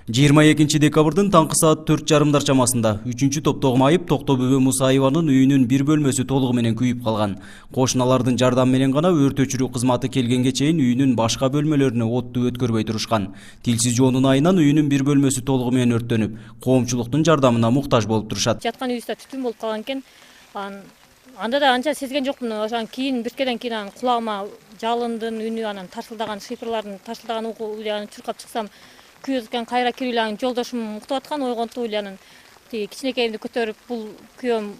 22 декабрдын таңкы саат 4:30 чамасында 3-чү топтогу майып Токтобөбө Мусаеванын үйүнүн бир бөлмөсү толугу менен күйүп калган. Кошуналардын жардамы менен гана өрт өчүрүү кызматы келгенге чейин үйүнүн башка бөлмөлөрүнө отту өткөрбөй турушкан. Тилсиз жоонун айынан үйүнүн бир бөлмөсү толугу менен өрттөнүп, коомчулуктун жардамына муктаж болуп турушат. Жаткан үйүбүздө түтүн болуп калган экен. Анда да анча сезген жокмун. Ошон кийин биркеден кийин кулагыма жалындын үнү, анан тарсылдаган шифрлардын тарсылдаган угу чуркап чыксам, күйөт экен, кайра кирүүлөн жолдошум уктап аткан, ойгонтуп эле тиги кичинекейимди көтөрүп, бул күйөөм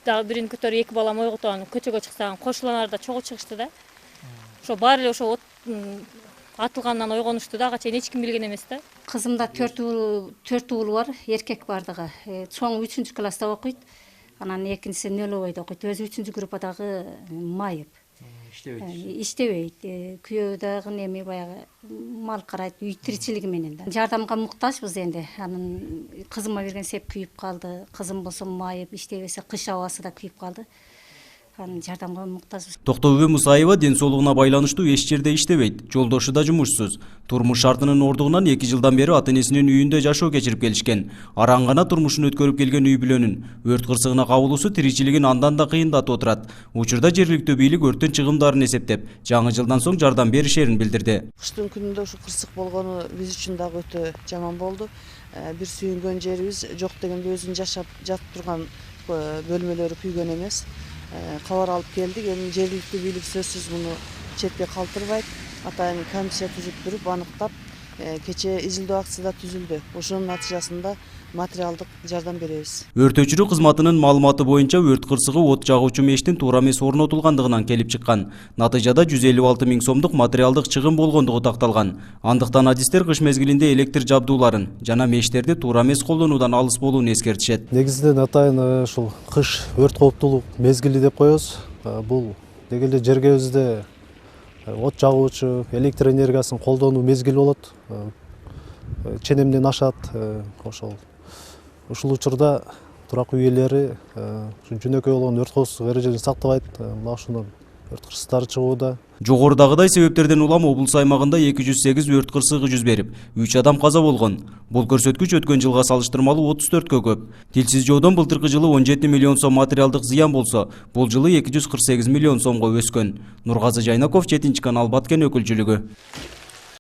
дагы бирин көтөрүп, эки балам ойготуп анан көчөгө чыксам, кошулар да чогуу чыгышты да. Ошо баары эле ошо атылгандан ойгонушту да, ага чейин эч ким билген эмес да. Кызымда 4 уулу бар, эркек бардыгы. Чоң 3-чү класста окуйт. Анан экинчиси нөлөбөйдө окуйт. Өзү 3-чү группадагы майып. Иштебейт. Күйөө дагы эми баягы мал карайт, үй тиричилиги менен да. Жардамга муктажбыз энди. Анын кызыма берген сеп күйүп калды. Кызым болсо майып, иштебесе кыш абасы да күйүп калды. Анын жардамга муктажбыз. Токтобөбө Мусаева ден соолугуна байланыштуу эч жерде иштебейт, жолдошу да жумушсуз. Турмуш шартынын ордугунан 2 жылдан бери ата-энесинин үйүндө жашоо кечирип келишкен. Араң гана турмушун өткөрүп келген үй бүлөнүн өрт кырсыгына кабылуусу тиричилигин андан да кыйындатып отурат. Учурда жергиликтүү бийлик өрттүн чыгымдарын эсептеп, жаңы жылдан соң жардам беришерин билдирди. Кыштын күнүндө ушу кырсык болгону биз үчүн дагы өтө жаман болду. Бир сүйүнгөн жерибиз жок дегенде өзүн жашап жатып турган бөлмөлөрү күйгөн эмес. Кабар алып келдик. Эми жергиликтүү бийлик сөзсүз муну четке калтырбайт. Атайын комиссия түзүп туруп аныктап, кече изилдөө акциясы да түзүлдү. Ошонун натыйжасында материалдык жардам беребиз. Өрт өчүрүү кызматынын маалыматы боюнча өрт кырсыгы от жагуучу мештин туура эмес орнотулгандыгынан келип чыккан. Натыйжада 156 000 сомдук материалдык чыгым болгондугу такталган. Андыктан адистер кыш мезгилинде электр жабдууларын жана мештерди туура эмес колдонуудан алыс болууну эскертишет. Негизинен атайын ушул кыш өрт кооптуулук мезгили деп коебуз. Бул деги эле жергебизде от жагуучу электр энергиясын колдонуу мезгили болот. Ченемден ашат. Ушул учурда турак үй ээлери жөнөкөй болгон өрт коопсуздук эрежелерин сактабайт. Мына ушунун өрт кырсыктары чыгууда. Жогорудагыдай себептерден улам облус аймагында 208 өрт кырсыгы жүз берип, 3 адам каза болгон. Бул көрсөткүч өткөн жылга салыштырмалуу 34кө көп. Тилсиз жоодон былтыркы жылы 17 миллион сом материалдык зыян болсо, бул жылы 248 миллион сомго өскөн. Нургазы Жайнаков, 7 канал Баткен өкүлчүлүгү.